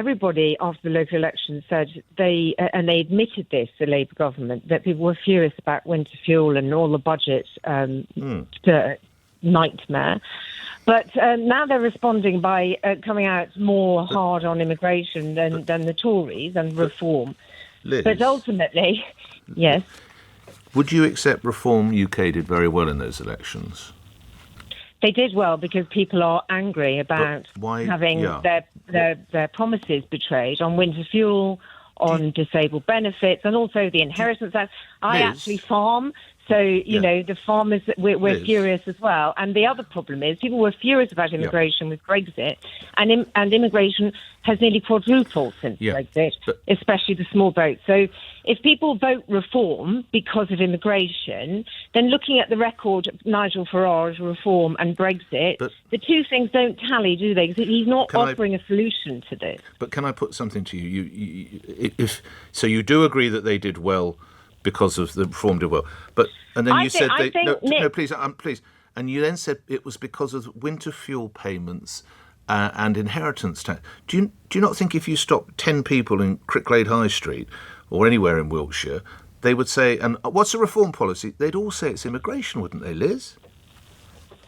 everybody after the local election said they admitted this, the Labour government, that people were furious about winter fuel and all the budget nightmare. But now they're responding by coming out more hard on immigration than the Tories and reform. Liz, but ultimately, yes. Would you accept Reform UK did very well in those elections? They did well because people are angry about having their promises betrayed on winter fuel, on disabled benefits, and also the Inheritance Act. I actually farm, so, the farmers, we're furious as well. And the other problem is people were furious about immigration with Brexit, and immigration has nearly quadrupled since Brexit, especially the small boats. So if people vote reform because of immigration, then looking at the record of Nigel Farage, reform and Brexit, the two things don't tally, do they? Because he's not offering a solution to this. But can I put something to you? So you do agree that they did well because of the reform did well, and then you said please, and you then said it was because of winter fuel payments and inheritance tax. Do you not think if you stopped 10 people in Cricklade High Street or anywhere in Wiltshire, they would say, and what's the reform policy? They'd all say it's immigration, wouldn't they, Liz?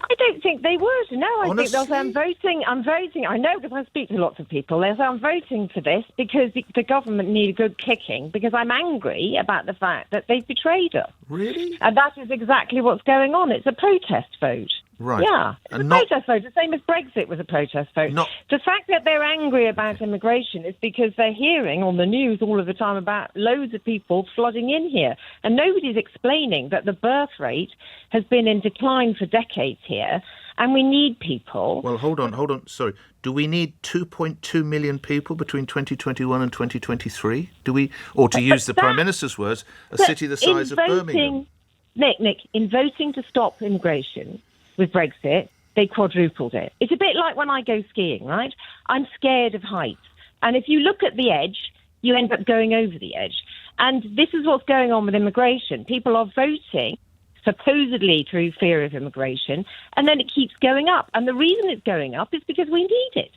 I don't think they would. No, I think they'll say, I'm voting. I know, because I speak to lots of people. They'll say, I'm voting for this because the government need a good kicking, because I'm angry about the fact that they've betrayed us. Really? And that is exactly what's going on. It's a protest vote. Right. Yeah, it's a protest vote, the same as Brexit was a protest vote. The fact that they're angry about immigration is because they're hearing on the news all of the time about loads of people flooding in here. And nobody's explaining that the birth rate has been in decline for decades here, and we need people. Well, hold on. Sorry. Do we need 2.2 million people between 2021 and 2023? Do we, or to use the Prime Minister's words, a city the size of Birmingham? Nick, in voting to stop immigration with Brexit, they quadrupled it. It's a bit like when I go skiing, right? I'm scared of heights. And if you look at the edge, you end up going over the edge. And this is what's going on with immigration. People are voting supposedly through fear of immigration, and then it keeps going up. And the reason it's going up is because we need it.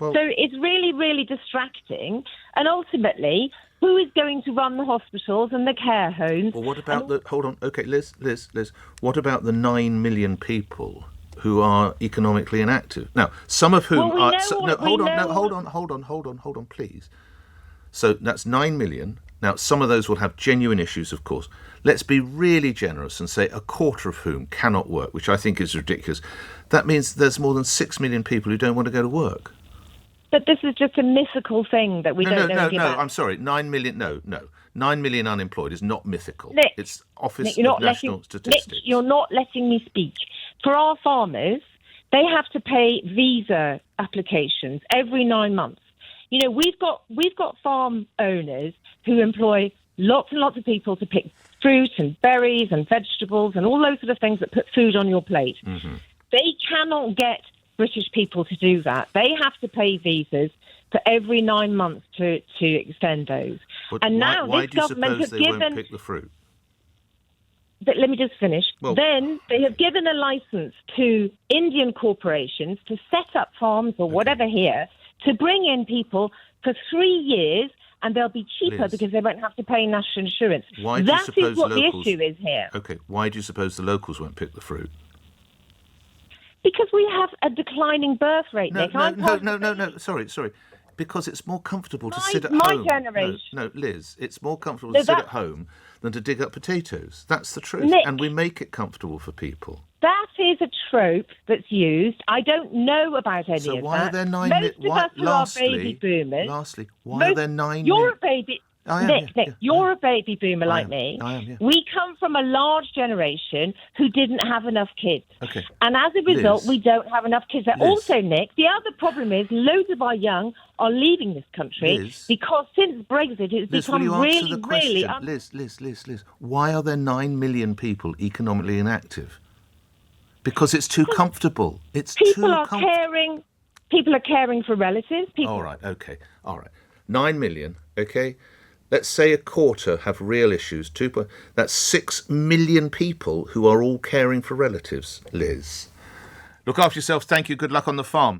Well, so it's really, really distracting. And ultimately, who is going to run the hospitals and the care homes? Well, what about Liz, what about the 9 million people who are economically inactive? Now, some of whom hold on, please. So that's 9 million. Now, some of those will have genuine issues, of course. Let's be really generous and say a quarter of whom cannot work, which I think is ridiculous. That means there's more than 6 million people who don't want to go to work. But this is just a mythical thing that we don't know. No, I'm sorry. 9 million, no. 9 million unemployed is not mythical. Nick, it's Office of National Statistics. Nick, you're not letting me speak. For our farmers, they have to pay visa applications every 9 months. We've got farm owners who employ lots and lots of people to pick fruit and berries and vegetables and all those sort of things that put food on your plate. Mm-hmm. They cannot get British people to do that. They have to pay visas for every 9 months to extend those. But and now this government has given. Won't pick the fruit? But let me just finish. Then they have given a license to Indian corporations to set up farms or whatever here to bring in people for 3 years, and they'll be cheaper because they won't have to pay national insurance. Why do you suppose the issue is here. Okay, why do you suppose the locals won't pick the fruit? Because we have a declining birth rate, Nick. No. Sorry. Because it's more comfortable to sit at home. My generation. No, Liz, it's more comfortable to sit at home than to dig up potatoes. That's the truth. Nick, and we make it comfortable for people. That is a trope that's used. I don't know about any of that. So why are there 9 million? Most of us are baby boomers. Lastly, why are there 9 million? You're a baby... Nick, you're a baby boomer like me. I am, yeah. We come from a large generation who didn't have enough kids. Okay. And as a result, Liz, we don't have enough kids. Also, Nick, the other problem is loads of our young are leaving this country because since Brexit, it's become really, really... Liz, why are there 9 million people economically inactive? Because it's too comfortable. People are caring for relatives. All right. 9 million, okay? Let's say a quarter have real issues. That's 6 million people who are all caring for relatives, Liz. Look after yourselves. Thank you. Good luck on the farm.